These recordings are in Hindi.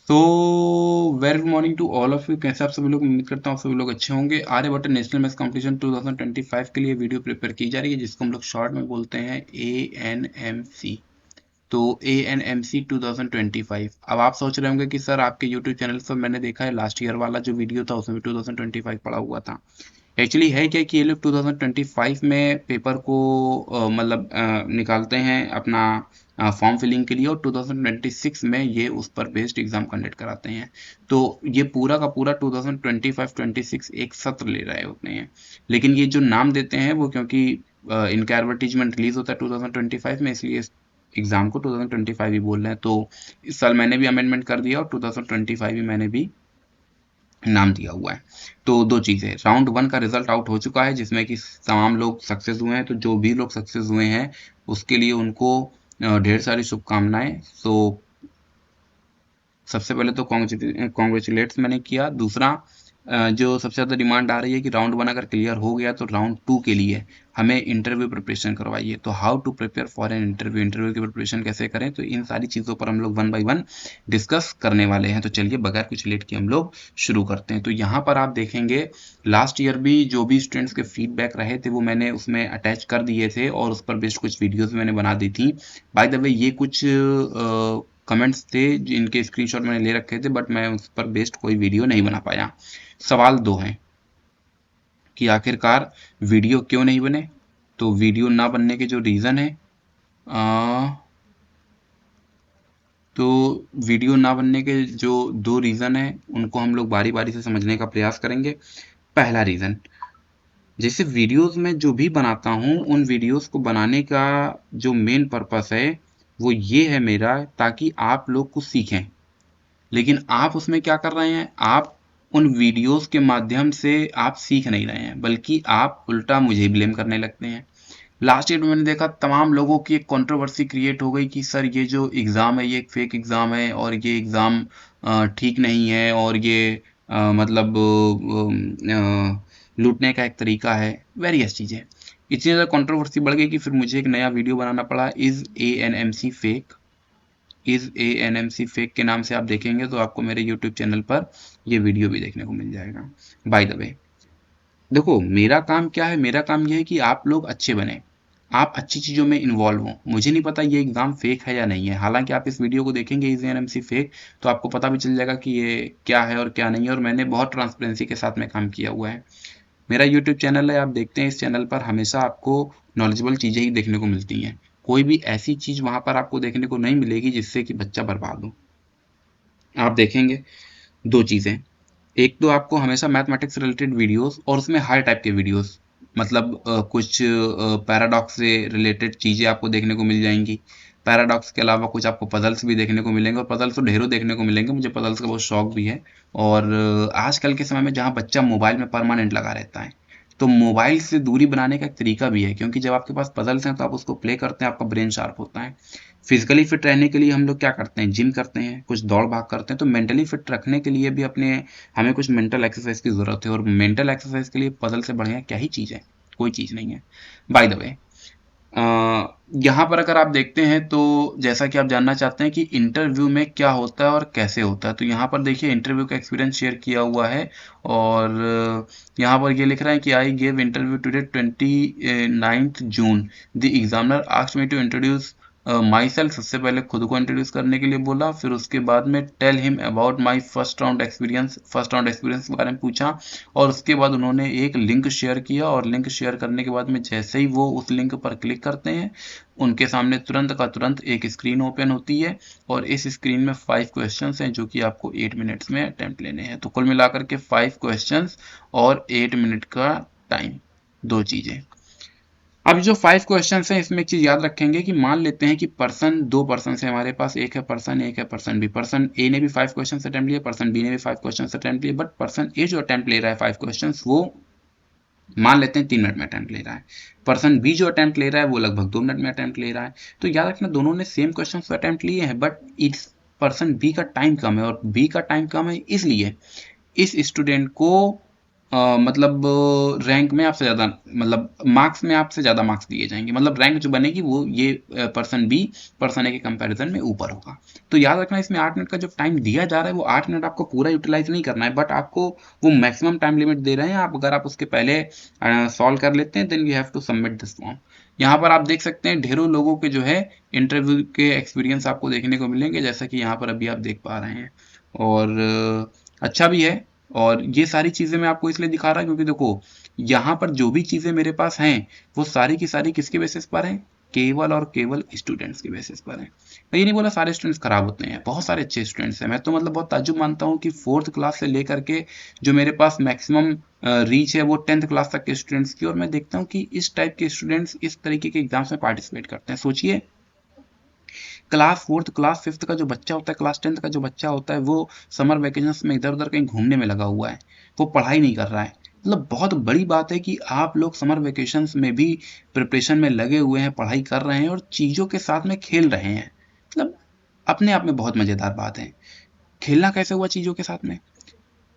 तो very good morning to all of you. कैसे आप सभी लोग? उम्मीद करता हूँ आप सभी लोग अच्छे होंगे। आर्यभट्ट नेशनल मैथ्स कॉम्पिटिशन 2025 के लिए वीडियो प्रिपेयर की जा रही है, जिसको हम लोग शॉर्ट में बोलते हैं ANMC। तो ANMC 2025। अब आप सोच रहे होंगे कि सर आपके यूट्यूब चैनल पर मैंने देखा है लास्ट ईयर वाला जो वीडियो था उसमें 2025 पड़ा हुआ था। एक्चुअली है क्या कि ये लोग 2025 में पेपर को मतलब निकालते हैं अपना फॉर्म फिलिंग के लिए, और 2026 में ये उस पर बेस्ड एग्जाम कंडक्ट कराते हैं। तो ये पूरा का पूरा 2025-26 एक सत्र ले रहे होते हैं। लेकिन ये जो नाम देते हैं वो क्योंकि इनका एडवर्टीजमेंट रिलीज होता है 2025 में, इसलिए एग्जाम को 2025 ही बोल रहे हैं। तो इस साल मैंने भी अमेंडमेंट कर दिया और 2025 ही मैंने भी नाम दिया हुआ है। तो दो चीज़ें, राउंड वन का रिजल्ट आउट हो चुका है जिसमें कि तमाम लोग सक्सेस हुए हैं। तो जो भी लोग सक्सेस हुए हैं उसके लिए उनको ढेर सारी शुभकामनाएं। सो सबसे पहले तो कॉन्ग्रेचुलेट्स मैंने किया। दूसरा, जो सबसे ज़्यादा डिमांड आ रही है कि राउंड वन अगर क्लियर हो गया तो राउंड टू के लिए हमें इंटरव्यू प्रिपरेशन करवाइए। तो how to prepare for an interview, interview की प्रिपरेशन कैसे करें, तो इन सारी चीज़ों पर हम लोग वन बाय वन डिस्कस करने वाले हैं। तो चलिए बगैर कुछ लेट के हम लोग शुरू करते हैं। तो यहाँ पर आप देखेंगे लास्ट ईयर भी जो भी स्टूडेंट्स के फीडबैक रहे थे वो मैंने उसमें अटैच कर दिए थे, और उस पर बेस्ड कुछ वीडियोज मैंने बना दी थी। बाय द वे ये कुछ कमेंट्स थे जिनके स्क्रीनशॉट मैंने ले रखे थे, बट मैं उस पर बेस्ड कोई वीडियो नहीं बना पाया। सवाल दो हैं कि आखिरकार वीडियो क्यों नहीं बने। तो वीडियो ना बनने के जो रीज़न है, तो वीडियो ना बनने के जो दो रीज़न है उनको हम लोग बारी बारी से समझने का प्रयास करेंगे। पहला रीज़न, जैसे वीडियोस में जो भी बनाता हूँ उन वीडियोस को बनाने का जो मेन पर्पस है वो ये है मेरा, ताकि आप लोग कुछ सीखें। लेकिन आप उसमें क्या कर रहे हैं, आप उन वीडियोस के माध्यम से आप सीख नहीं रहे हैं, बल्कि आप उल्टा मुझे ब्लेम करने लगते हैं। लास्ट ईयर में मैंने देखा तमाम लोगों की एक कंट्रोवर्सी क्रिएट हो गई कि सर ये जो एग्ज़ाम है ये एक फेक एग्ज़ाम है, और ये एग्ज़ाम ठीक नहीं है, और ये मतलब लूटने का एक तरीका है, वेरियस चीज़ें। इतनी ज़्यादा कंट्रोवर्सी बढ़ गई कि फिर मुझे एक नया वीडियो बनाना पड़ा, is ANMC fake. Is ANMC fake के नाम से आप देखेंगे तो आपको मेरे यूट्यूब चैनल पर ये वीडियो भी देखने को मिल जाएगा। बाय द वे, देखो मेरा काम क्या है, मेरा काम ये है कि आप लोग अच्छे बने, आप अच्छी चीज़ों में इन्वॉल्व हों। मुझे नहीं पता ये एग्ज़ाम फेक है या नहीं है, हालांकि आप इस वीडियो को देखेंगे इज़ ANMC फेक तो आपको पता भी चल जाएगा कि ये क्या है और क्या नहीं है, और मैंने बहुत ट्रांसपेरेंसी के साथ में काम किया हुआ है। मेरा यूट्यूब चैनल है, आप देखते हैं इस चैनल पर हमेशा आपको नॉलेजेबल चीज़ें ही देखने को मिलती हैं। कोई भी ऐसी चीज़ वहाँ पर आपको देखने को नहीं मिलेगी जिससे कि बच्चा बर्बाद हो। आप देखेंगे दो चीज़ें, एक तो आपको हमेशा मैथमेटिक्स रिलेटेड वीडियोस और उसमें हाई टाइप के वीडियोस, मतलब कुछ पैराडॉक्स से रिलेटेड चीज़ें आपको देखने को मिल जाएंगी। पैराडॉक्स के अलावा कुछ आपको पजल्स भी देखने को मिलेंगे, और पजल्स तो ढेरों देखने को मिलेंगे, मुझे पजल्स का बहुत शौक भी है। और आजकल के समय में जहाँ बच्चा मोबाइल में परमानेंट लगा रहता है, तो मोबाइल से दूरी बनाने का एक तरीका भी है, क्योंकि जब आपके पास पजल्स हैं तो आप उसको प्ले करते हैं, आपका ब्रेन शार्प होता है। फिजिकली फिट रहने के लिए हम लोग क्या करते हैं, जिम करते हैं, कुछ दौड़ भाग करते हैं। तो मेंटली फिट रखने के लिए भी अपने हमें कुछ मेंटल एक्सरसाइज की ज़रूरत है, और मेंटल एक्सरसाइज के लिए पजल से बढ़िया क्या ही चीज़ है, कोई चीज़ नहीं है। बाय द वे, यहाँ पर अगर आप देखते हैं तो जैसा कि आप जानना चाहते हैं कि इंटरव्यू में क्या होता है और कैसे होता है, तो यहाँ पर देखिए इंटरव्यू का एक्सपीरियंस शेयर किया हुआ है। और यहाँ पर ये लिख रहा है कि I gave interview today 29 June. The examiner asked me to introduce my सेल्फ। सबसे पहले खुद को इंट्रोड्यूस करने के लिए बोला, फिर उसके बाद में tell him about my first round experience, first round experience के बारे में पूछा। और उसके बाद उन्होंने एक लिंक शेयर किया, और लिंक शेयर करने के बाद में जैसे ही वो उस लिंक पर क्लिक करते हैं उनके सामने तुरंत का तुरंत एक स्क्रीन ओपन होती है, और इस स्क्रीन में 5 क्वेश्चंस हैं जो कि आपको 8 मिनट्स में अटेम्प्ट लेने हैं। तो कुल मिलाकर के 5 क्वेश्चंस और 8 मिनट का टाइम, दो चीज़ें। अब जो 5 क्वेश्चंस हैं इसमें एक चीज़ याद रखेंगे कि मान लेते हैं कि पर्सन, दो पर्सन है हमारे पास, एक है पर्सन ए, एक है पर्सन बी। पर्सन ए ने भी 5 क्वेश्चन अटेम्प्ट लिए, पर्सन बी ने भी 5 क्वेश्चन अटेम्प्ट लिए, बट पर्सन ए जो अटेम्प्ट ले रहा है 5 क्वेश्चन वो मान लेते हैं 3 मिनट में अटेम्प्ट ले रहा है। पर्सन बी जो अटेम्प्ट ले रहा है वो लगभग 2 मिनट में अटेम्प्ट ले रहा है। तो याद रखना दोनों ने सेम क्वेश्चन अटेम्प्ट लिए हैं, बट इस पर्सन बी का टाइम कम है, और बी का टाइम कम है इसलिए इस स्टूडेंट को मतलब रैंक में आपसे ज़्यादा, मतलब मार्क्स में आपसे ज़्यादा मार्क्स दिए जाएंगे, मतलब रैंक जो बनेगी वो ये पर्सन बी पर्सन ए के कंपैरिजन में ऊपर होगा। तो याद रखना, इसमें 8 मिनट का जो टाइम दिया जा रहा है वो 8 मिनट आपको पूरा यूटिलाइज नहीं करना है, बट आपको वो मैक्सिमम टाइम लिमिट दे रहे हैं। आप अगर आप उसके पहले सॉल्व कर लेते हैं then you have to submit this form. यहाँ पर आप देख सकते हैं ढेरों लोगों के जो है इंटरव्यू के एक्सपीरियंस आपको देखने को मिलेंगे, जैसा कि यहाँ पर अभी आप देख पा रहे हैं। और अच्छा भी है। और ये सारी चीज़ें मैं आपको इसलिए दिखा रहा क्योंकि देखो यहाँ पर जो भी चीज़ें मेरे पास हैं वो सारी की सारी किसके बेसिस पर हैं, केवल और केवल स्टूडेंट्स के बेसिस पर हैं। मैं ये नहीं बोला सारे स्टूडेंट्स खराब होते हैं, बहुत सारे अच्छे स्टूडेंट्स हैं। मैं तो मतलब बहुत ताज्जुब मानता हूँ कि 4th क्लास से लेकर के जो मेरे पास मैक्सिमम रीच है वो 10th क्लास तक के स्टूडेंट्स की, और मैं देखता हूँ कि इस टाइप के स्टूडेंट्स इस तरीके के एग्जाम्स में पार्टिसिपेट करते हैं। सोचिए, क्लास 4th क्लास 5th का जो बच्चा होता है, क्लास 10th का जो बच्चा होता है, वो समर वेकेशंस में इधर उधर कहीं घूमने में लगा हुआ है, वो पढ़ाई नहीं कर रहा है। मतलब बहुत बड़ी बात है कि आप लोग समर वेकेशंस में भी प्रिपरेशन में लगे हुए हैं, पढ़ाई कर रहे हैं और चीज़ों के साथ में खेल रहे हैं। मतलब अपने आप में बहुत मज़ेदार बात है। खेलना कैसे हुआ चीज़ों के साथ में,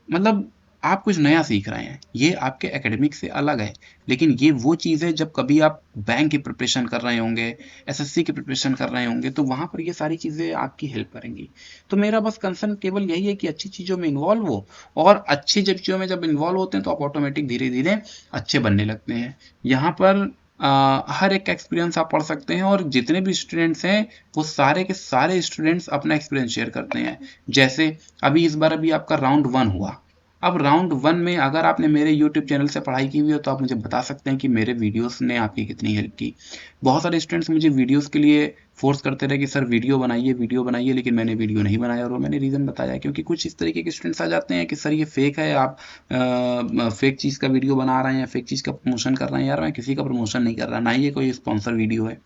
मतलब आप कुछ नया सीख रहे हैं, ये आपके एकेडमिक से अलग है। लेकिन ये वो चीज़ है जब कभी आप बैंक की प्रिपरेशन कर रहे होंगे, एसएससी की प्रिपरेशन कर रहे होंगे, तो वहाँ पर ये सारी चीज़ें आपकी हेल्प करेंगी। तो मेरा बस कंसर्न केवल यही है कि अच्छी चीज़ों में इन्वॉल्व हो, और अच्छी जब चीज़ों में जब इन्वॉल्व होते हैं तो आप ऑटोमेटिक धीरे धीरे अच्छे बनने लगते हैं। यहाँ पर हर एक का एक्सपीरियंस आप पढ़ सकते हैं, और जितने भी स्टूडेंट्स हैं वो सारे के सारे स्टूडेंट्स अपना एक्सपीरियंस शेयर करते हैं। जैसे अभी इस बार अभी आपका राउंड 1 हुआ। अब राउंड 1 में अगर आपने मेरे यूट्यूब चैनल से पढ़ाई की हुई हो तो आप मुझे बता सकते हैं कि मेरे वीडियोस ने आपकी कितनी हेल्प की। बहुत सारे स्टूडेंट्स मुझे वीडियोस के लिए फोर्स करते रहे कि सर वीडियो बनाइए, लेकिन मैंने वीडियो नहीं बनाया, और वो मैंने रीज़न बताया क्योंकि कुछ इस तरीके के स्टूडेंट्स आ जाते हैं कि सर ये फेक है, आप फेक चीज़ का वीडियो बना रहे हैं, फेक चीज़ का प्रमोशन कर रहे हैं। यार मैं किसी का प्रमोशन नहीं कर रहा, ना ही ये कोई स्पॉन्सर वीडियो है।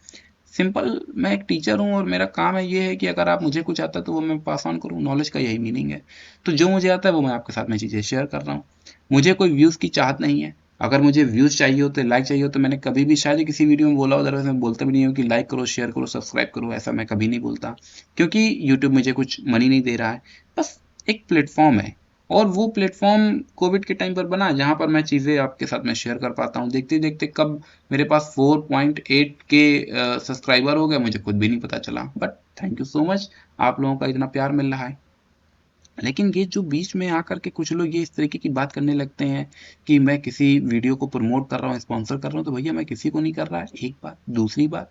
सिंपल, मैं एक टीचर हूँ और मेरा काम है ये है कि अगर आप मुझे कुछ आता है तो वो मैं पास ऑन करूँ, नॉलेज का यही मीनिंग है। तो जो मुझे आता है वो मैं आपके साथ में चीज़ें शेयर कर रहा हूँ। मुझे कोई व्यूज़ की चाहत नहीं है। अगर मुझे व्यूज़ चाहिए होते, लाइक चाहिए हो, तो मैंने कभी भी शायद ही किसी वीडियो में बोला हो, अदरवाइज मैं बोलता भी नहीं हूँ कि लाइक करो, शेयर करो, सब्सक्राइब करो, ऐसा मैं कभी नहीं बोलता। क्योंकि यूट्यूब मुझे कुछ मनी नहीं दे रहा है, बस एक प्लेटफॉर्म है। और वो प्लेटफॉर्म कोविड के टाइम पर बना जहाँ पर मैं चीज़ें आपके साथ में शेयर कर पाता हूँ। देखते देखते कब मेरे पास 4.8 के सब्सक्राइबर हो गए मुझे खुद भी नहीं पता चला। But thank you so much, आप लोगों का इतना प्यार मिल रहा है। लेकिन ये जो बीच में आकर के कुछ लोग ये इस तरीके की बात करने लगते हैं कि मैं किसी वीडियो को प्रमोट कर रहा हूँ, स्पॉन्सर कर रहा हूँ, तो भैया मैं किसी को नहीं कर रहा है, एक बात। दूसरी बात,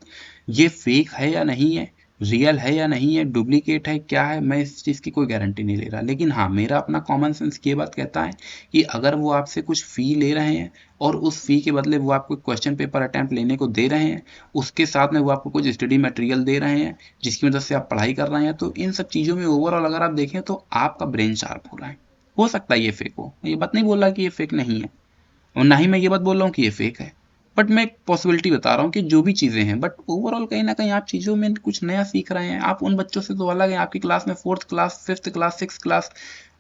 ये फेक है या नहीं है, रियल है या नहीं है, डुप्लीकेट है क्या है, मैं इस चीज़ की कोई गारंटी नहीं ले रहा। लेकिन हाँ, मेरा अपना कॉमन सेंस ये बात कहता है कि अगर वो आपसे कुछ फ़ी ले रहे हैं और उस फ़ी के बदले वो आपको क्वेश्चन पेपर अटैम्प्ट लेने को दे रहे हैं, उसके साथ में वो आपको कुछ स्टडी मटेरियल दे रहे हैं जिसकी मदद से आप पढ़ाई कर रहे हैं, तो इन सब चीज़ों में ओवरऑल अगर आप देखें तो आपका ब्रेन शार्प हो रहा है। हो सकता है ये फेक हो, मैं ये बात नहीं बोल रहा कि ये फेक नहीं है, और ना ही मैं ये बात बोल रहा हूँ कि ये फेक है। बट मैं एक पॉसिबिलिटी बता रहा हूँ कि जो भी चीज़ें हैं, बट ओवरऑल कहीं ना कहीं आप चीज़ों में कुछ नया सीख रहे हैं। आप उन बच्चों से तो अलग हैं। आपकी क्लास में 4th class, 5th class, 6th class,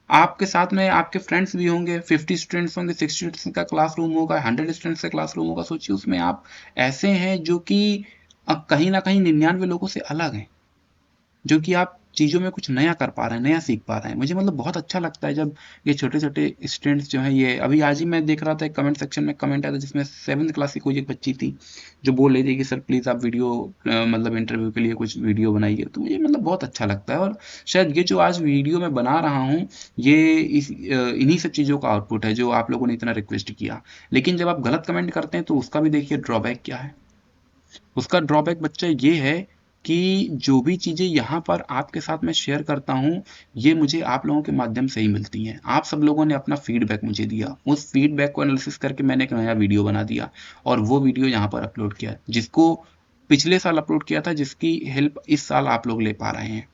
आपके साथ में आपके फ्रेंड्स भी होंगे, 50 स्टूडेंट्स होंगे, 60 स्टूडेंट्स का क्लासरूम होगा, 100 स्टूडेंट्स का क्लासरूम होगा। सोचिए उसमें आप ऐसे हैं जो कि कहीं ना कहीं 99 लोगों से अलग हैं, जो कि आप चीज़ों में कुछ नया कर पा रहे हैं, नया सीख पा रहे हैं। मुझे मतलब बहुत अच्छा लगता है जब ये छोटे-छोटे स्टूडेंट्स जो हैं, ये अभी आज ही मैं देख रहा था एक कमेंट सेक्शन में कमेंट आया था जिसमें 7th क्लास की कोई एक बच्ची थी जो बोल रही थी कि सर प्लीज़ आप वीडियो मतलब इंटरव्यू के लिए कुछ वीडियो बनाइए। तो मुझे मतलब बहुत अच्छा लगता है, और शायद ये जो आज वीडियो मैं बना रहा हूँ ये इन्हीं सब चीज़ों का आउटपुट है जो आप लोगों ने इतना रिक्वेस्ट किया। लेकिन जब आप गलत कमेंट करते हैं तो उसका भी देखिए ड्रॉबैक क्या है। उसका ड्रॉबैक बच्चा ये है कि जो भी चीज़ें यहाँ पर आपके साथ मैं शेयर करता हूँ, ये मुझे आप लोगों के माध्यम से ही मिलती हैं। आप सब लोगों ने अपना फीडबैक मुझे दिया, उस फीडबैक को एनालिसिस करके मैंने एक नया वीडियो बना दिया, और वो वीडियो यहाँ पर अपलोड किया, जिसको पिछले साल अपलोड किया था, जिसकी हेल्प इस साल आप लोग ले पा रहे हैं।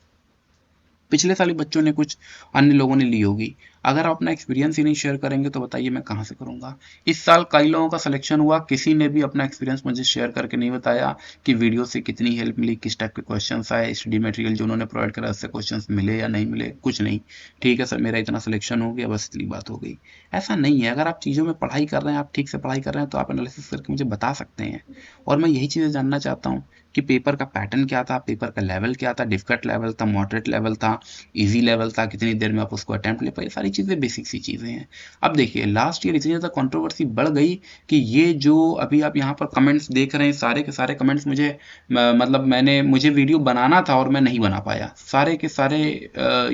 पिछले साल ही बच्चों ने कुछ अन्य लोगों ने ली होगी। अगर आप अपना एक्सपीरियंस ही नहीं शेयर करेंगे तो बताइए मैं कहाँ से करूँगा। इस साल कई लोगों का सिलेक्शन हुआ, किसी ने भी अपना एक्सपीरियंस मुझे शेयर करके नहीं बताया कि वीडियो से कितनी हेल्प मिली, किस टाइप के क्वेश्चंस आए, स्टडी मटेरियल जो उन्होंने प्रोवाइड करा उससे क्वेश्चंस मिले या नहीं मिले, कुछ नहीं। ठीक है सर मेरा इतना सिलेक्शन हो गया, बस इतनी बात हो गई। ऐसा नहीं है। अगर आप चीज़ों में पढ़ाई कर रहे हैं, आप ठीक से पढ़ाई कर रहे हैं, तो आप एनालिसिस करके मुझे बता सकते हैं। और मैं यही चीज़ें जानना चाहता हूँ कि पेपर का पैटर्न क्या था, पेपर का लेवल क्या था, डिफिकल्ट लेवल था, मॉडरेट लेवल था, ईजी लेवल था, कितनी देर में आप उसको अटेम्प्ट ले पाए, सारी चीज़ें बेसिक सी चीज़ें हैं। अब देखिए लास्ट ईयर इतनी ज़्यादा कंट्रोवर्सी बढ़ गई कि ये जो अभी आप यहाँ पर कमेंट्स देख रहे हैं, सारे के सारे कमेंट्स मुझे मतलब मुझे वीडियो बनाना था और मैं नहीं बना पाया, सारे के सारे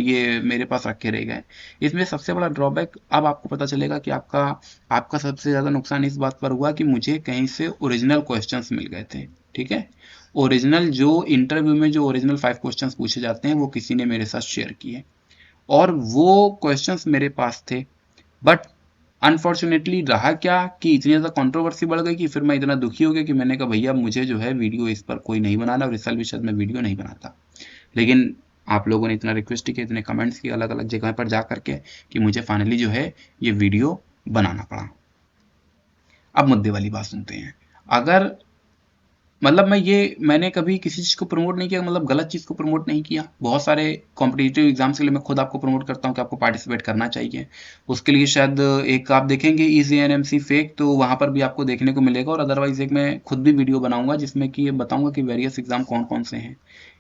ये मेरे पास रखे रह गए। इसमें सबसे बड़ा ड्रॉबैक अब आपको पता चलेगा कि आपका सबसे ज़्यादा नुकसान इस बात पर हुआ कि मुझे कहीं से ओरिजिनल क्वेश्चंस मिल गए थे। ठीक है, ओरिजिनल जो इंटरव्यू में जो ओरिजिनल 5 क्वेश्चंस पूछे जाते हैं वो किसी ने मेरे साथ शेयर किए और वो क्वेश्चंस मेरे पास थे। बट अनफॉर्चुनेटली रहा क्या कि इतनी ज़्यादा कंट्रोवर्सी बढ़ गई कि फिर मैं इतना दुखी हो गया कि मैंने कहा भैया मुझे जो है वीडियो इस पर कोई नहीं बनाना, और इस साल भी शायद मैं वीडियो नहीं बनाता। लेकिन आप लोगों ने इतना रिक्वेस्ट किया, इतने कमेंट्स किए अलग अलग जगह पर जा करके कि मुझे फाइनली जो है ये वीडियो बनाना पड़ा। अब मुद्दे वाली बात सुनते हैं। अगर मतलब मैंने कभी किसी चीज़ को प्रमोट नहीं किया, मतलब गलत चीज़ को प्रमोट नहीं किया। बहुत सारे कॉम्पिटिटिव एग्जाम्स के लिए मैं खुद आपको प्रमोट करता हूँ कि आपको पार्टिसिपेट करना चाहिए। उसके लिए शायद एक आप देखेंगे इज एएनएमसी फेक, तो वहाँ पर भी आपको देखने को मिलेगा। और अदरवाइज एक मैं खुद भी वीडियो बनाऊंगा जिसमें कि ये बताऊंगा कि वेरियस एग्जाम कौन कौन से हैं।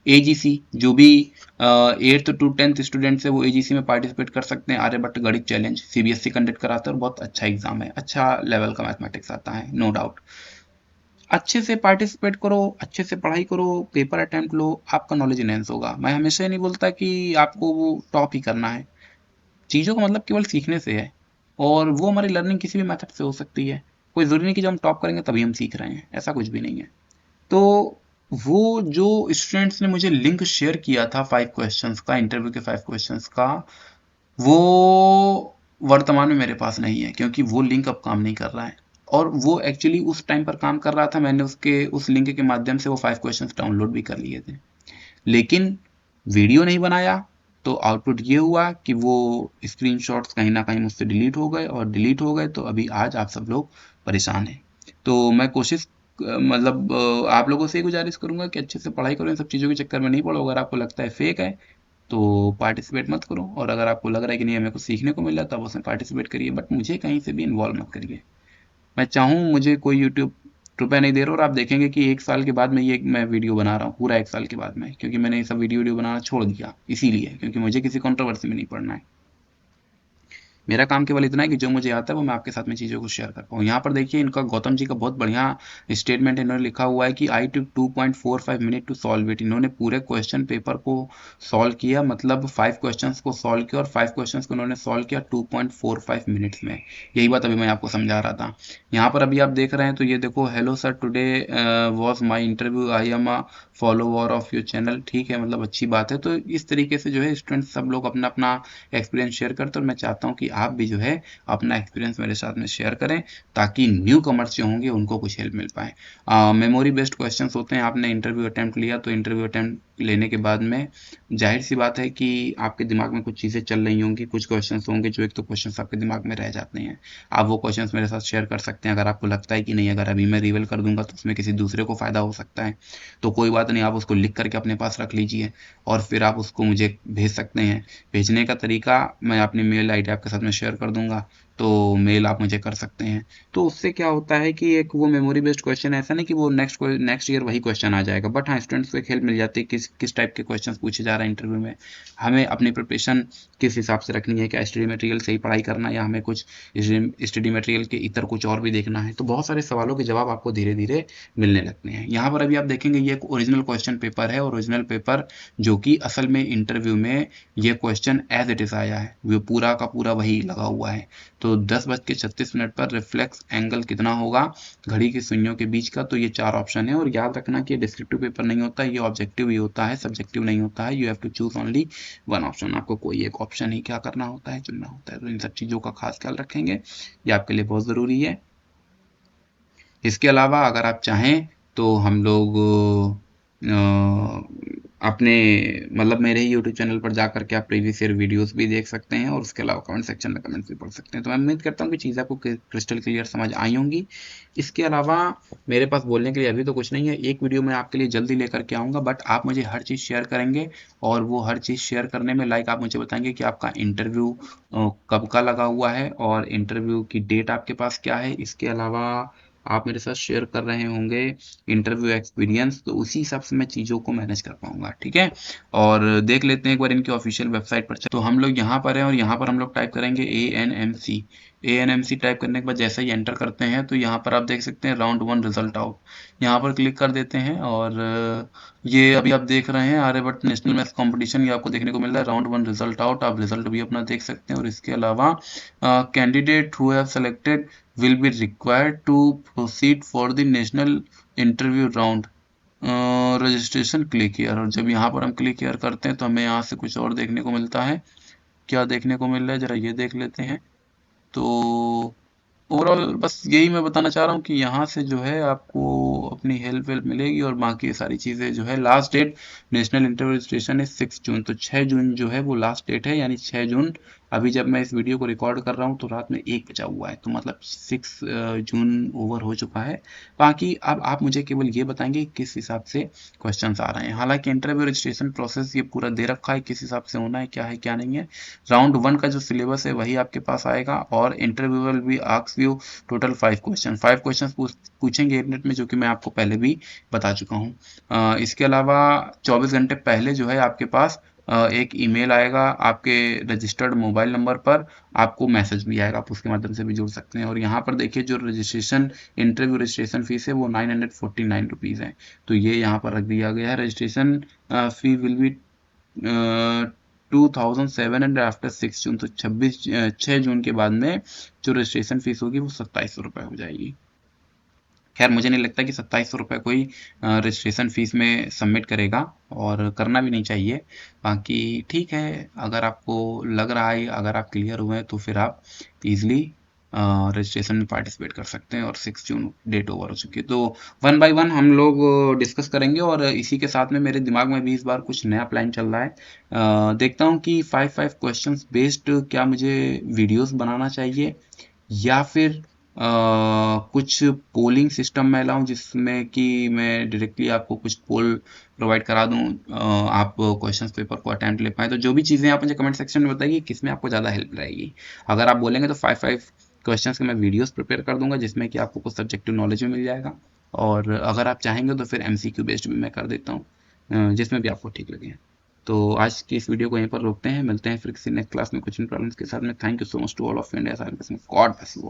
एजीसी जो भी 8th to 10th स्टूडेंट्स है वो एजीसी में पार्टिसिपेट कर सकते हैं। आर्यभट्ट गणित चैलेंज सीबीएसई कंडक्ट कराता है और बहुत अच्छा एग्जाम है, अच्छा लेवल का मैथमेटिक्स आता है, नो डाउट। अच्छे से पार्टिसिपेट करो, अच्छे से पढ़ाई करो, पेपर अटेम्प्ट लो, आपका नॉलेज इनहेंस होगा। मैं हमेशा नहीं बोलता कि आपको वो टॉप ही करना है, चीज़ों का मतलब केवल सीखने से है और वो हमारी लर्निंग किसी भी मेथड से हो सकती है। कोई ज़रूरी नहीं कि जब हम टॉप करेंगे तभी हम सीख रहे हैं, ऐसा कुछ भी नहीं है। तो वो जो स्टूडेंट्स ने मुझे लिंक शेयर किया था 5 क्वेश्चंस का, इंटरव्यू के 5 क्वेश्चंस का, वो वर्तमान में मेरे पास नहीं है क्योंकि वो लिंक अब काम नहीं कर रहा है। और वो एक्चुअली उस टाइम पर काम कर रहा था, मैंने उस लिंक के माध्यम से वो 5 क्वेश्चंस डाउनलोड भी कर लिए थे, लेकिन वीडियो नहीं बनाया। तो आउटपुट ये हुआ कि वो स्क्रीनशॉट्स कहीं ना कहीं मुझसे डिलीट हो गए, और डिलीट हो गए तो अभी आज आप सब लोग परेशान हैं। तो मैं कोशिश मतलब आप लोगों से ही गुजारिश करूंगा कि अच्छे से पढ़ाई करो, इन सब चीज़ों के चक्कर में नहीं पड़ो। अगर आपको लगता है फेक है तो पार्टिसिपेट मत करो, और अगर आपको लग रहा है कि नहीं हमें कुछ सीखने को मिल रहा है तब उसमें पार्टिसिपेट करिए, बट मुझे कहीं से भी इन्वॉल्व मत करिए। मैं चाहूँ मुझे कोई यूट्यूब रुपया नहीं दे रहा, और आप देखेंगे कि 1 साल के बाद मैं वीडियो बना रहा हूँ, पूरा 1 साल के बाद में, क्योंकि मैंने ये सब वीडियो बनाना छोड़ दिया इसीलिए, क्योंकि मुझे किसी कंट्रोवर्सी में नहीं पड़ना है। मेरा काम केवल इतना है कि जो मुझे आता है वो मैं आपके साथ में चीज़ों को शेयर कर पाऊँ। यहाँ पर देखिए इनका गौतम जी का बहुत बढ़िया स्टेटमेंट है। इन्होंने लिखा हुआ है कि आई टुक 2.45 मिनट टू सॉल्व इट। इन्होंने पूरे क्वेश्चन पेपर को सॉल्व किया, मतलब 5 क्वेश्चंस को सॉल्व किया, और 5 क्वेश्चंस को उन्होंने सॉल्व किया 2.45 मिनट्स में। यही बात अभी मैं आपको समझा रहा था। यहाँ पर अभी आप देख रहे हैं तो ये देखो, hello sir, today was my interview, I am a follower of your channel. ठीक है, मतलब अच्छी बात है। तो इस तरीके से जो है स्टूडेंट सब लोग अपना अपना एक्सपीरियंस शेयर करते हैं, और मैं चाहता हूँ कि आप भी जो है अपना एक्सपीरियंस मेरे साथ में शेयर करें ताकि न्यू कमर्स जो होंगे उनको कुछ हेल्प मिल पाए। मेमोरी बेस्ड क्वेश्चंस होते हैं। आपने इंटरव्यू अटेम्प्ट लिया तो इंटरव्यू अटेम्प्ट लेने के बाद में जाहिर सी बात है कि आपके दिमाग में कुछ चीज़ें चल रही होंगी, कुछ क्वेश्चंस होंगे जो एक तो क्वेश्चंस आपके दिमाग में रह जाते हैं। आप वो क्वेश्चंस मेरे साथ शेयर कर सकते हैं। अगर आपको लगता है कि नहीं, अगर अभी मैं रिवील कर दूंगा तो उसमें किसी दूसरे को फ़ायदा हो सकता है, तो कोई बात नहीं, आप उसको लिख करके अपने पास रख लीजिए और फिर आप उसको मुझे भेज सकते हैं। भेजने का तरीका मैं अपनी मेल आईडी आपके साथ में शेयर कर दूंगा, तो मेल आप मुझे कर सकते हैं। तो उससे क्या होता है कि एक वो मेमोरी बेस्ड क्वेश्चन, ऐसा नहीं कि वो नेक्स्ट ईयर वही क्वेश्चन आ जाएगा, बट हाँ स्टूडेंट्स को एक हेल्प मिल जाती है किस टाइप के क्वेश्चन पूछे जा रहे हैं इंटरव्यू में, हमें अपनी प्रिपरेशन किस हिसाब से रखनी है, क्या स्टडी मटेरियल से ही पढ़ाई करना है या हमें कुछ स्टडी मटेरियल के इतर कुछ और भी देखना है। तो बहुत सारे सवालों के जवाब आपको धीरे धीरे मिलने लगते हैं। यहाँ पर अभी आप देखेंगे ये एक ओरिजिनल क्वेश्चन पेपर है, ओरिजिनल पेपर जो कि असल में इंटरव्यू में ये क्वेश्चन एज इट इज आया है, वो पूरा का पूरा वही लगा हुआ है। तो 10:36 पर रिफ्लेक्स एंगल कितना होगा घड़ी की सुइयों के बीच का, तो ये 4 ऑप्शन है। और याद रखना कि डिस्क्रिप्टिव पेपर नहीं होता, ये ऑब्जेक्टिव ही होता है, सब्जेक्टिव नहीं होता है। You have to choose only one option, आपको कोई एक ऑप्शन ही क्या करना होता है, चुनना होता है। तो इन सब चीज़ों का खास ख्याल रखेंगे, ये आपके लिए बहुत ज़रूरी है। इसके अलावा अगर आप चाहें तो हम लोग अपने मतलब मेरे ही यूट्यूब चैनल पर जा करके आप प्रीवियस ईयर वीडियोस भी देख सकते हैं, और उसके अलावा कमेंट सेक्शन में कमेंट्स भी पढ़ सकते हैं। तो मैं उम्मीद करता हूँ कि चीज़ आपको क्रिस्टल क्लियर समझ आई होंगी। इसके अलावा मेरे पास बोलने के लिए अभी तो कुछ नहीं है, एक वीडियो मैं आपके लिए जल्दी लेकर के आऊँगा, बट आप मुझे हर चीज़ शेयर करेंगे, और वो हर चीज़ शेयर करने में लाइक आप मुझे बताएंगे कि आपका इंटरव्यू कब का लगा हुआ है और इंटरव्यू की डेट आपके पास क्या है। इसके अलावा आप मेरे साथ शेयर कर रहे होंगे इंटरव्यू एक्सपीरियंस, तो उसी हिसाब से मैं चीज़ों को मैनेज कर पाऊंगा। ठीक है, और देख लेते हैं एक बार इनकी ऑफिशियल वेबसाइट पर। तो हम लोग यहाँ पर हैं और यहाँ पर हम लोग टाइप करेंगे ANMC टाइप करने के बाद जैसा ही एंटर करते हैं तो यहाँ पर आप देख सकते हैं राउंड 1 रिजल्ट आउट, यहाँ पर क्लिक कर देते हैं। और ये अभी आप देख रहे हैं आर्यभट्ट नेशनल मैथ्स कंपटीशन, ये आपको देखने को मिल रहा है राउंड 1 रिजल्ट आउट, आप रिजल्ट भी अपना देख सकते हैं। और इसके अलावा candidate who have selected will be required to proceed for the national interview round, registration click here. और जब यहाँ पर हम क्लिक हियर करते हैं तो हमें यहाँ से कुछ और देखने को मिलता है। क्या देखने को मिल रहा है जरा ये देख लेते हैं। तो ओवरऑल बस यही मैं बताना चाह रहा हूँ कि यहाँ से जो है आपको अपनी हेल्प वेल्प मिलेगी और बाकी सारी चीज़ें जो है। Last date national interview registration है 6 जून, तो 6 जून जो है वो लास्ट डेट है, यानी 6 जून अभी जब मैं इस वीडियो को रिकॉर्ड कर रहा हूँ तो रात में 1 बजा हुआ है, तो मतलब 6 जून ओवर हो चुका है। बाकी अब आप मुझे केवल ये बताएंगे किस हिसाब से क्वेश्चंस आ रहे हैं। हालांकि इंटरव्यू रजिस्ट्रेशन प्रोसेस ये पूरा दे रखा है किस हिसाब से होना है, क्या नहीं है। राउंड 1 का जो सिलेबस है वही आपके पास आएगा और interview will be ask you total 5 question पूछेंगे इंटरनेट में, जो कि मैं आपको पहले भी बता चुका हूँ। इसके अलावा 24 घंटे पहले जो है आपके पास एक ईमेल आएगा आपके रजिस्टर्ड मोबाइल नंबर पर, आपको मैसेज भी आएगा, आप उसके माध्यम से भी जुड़ सकते हैं। और यहाँ पर देखिए जो इंटरव्यू रजिस्ट्रेशन फीस है वो 949 रुपीज़ है, तो ये यहाँ पर रख दिया गया है। Registration fee will be 2700 after 6 जून, तो 6 जून के बाद में जो रजिस्ट्रेशन फीस होगी वो 2700 रुपये हो जाएगी। खैर मुझे नहीं लगता कि 2700 रुपये कोई रजिस्ट्रेशन फीस में सबमिट करेगा, और करना भी नहीं चाहिए। बाकी ठीक है, अगर आपको लग रहा है, अगर आप क्लियर हुए हैं तो फिर आप इजीली रजिस्ट्रेशन में पार्टिसिपेट कर सकते हैं। और 6 जून डेट ओवर हो चुकी है, तो 1 बाय 1 हम लोग डिस्कस करेंगे। और इसी के साथ में मेरे दिमाग में भी इस बार कुछ नया प्लान चल रहा है। देखता हूँ कि 5 क्वेश्चंस बेस्ड क्या मुझे वीडियोस बनाना चाहिए, या फिर कुछ पोलिंग सिस्टम में लाऊं जिसमें कि मैं डायरेक्टली आपको कुछ पोल प्रोवाइड करा दूं, आप क्वेश्चंस पेपर को अटेम्प्ट ले पाए। तो जो भी चीज़ें आप मुझे कमेंट सेक्शन में बताइए किसमें आपको ज़्यादा हेल्प रहेगी। अगर आप बोलेंगे तो 5 क्वेश्चंस के मैं वीडियोस प्रिपेयर कर दूंगा जिसमें कि आपको कुछ सब्जेक्टिव नॉलेज भी मिल जाएगा। और अगर आप चाहेंगे तो फिर MCQ बेस्ड भी मैं कर देता हूँ, जिसमें भी आपको ठीक लगे। तो आज की इस वीडियो को यहीं पर रोकते हैं, मिलते हैं फिर किसी नेक्स्ट क्लास में कुछ इन प्रॉब्लम्स के साथ में। Thank you so much to all of India, God bless you.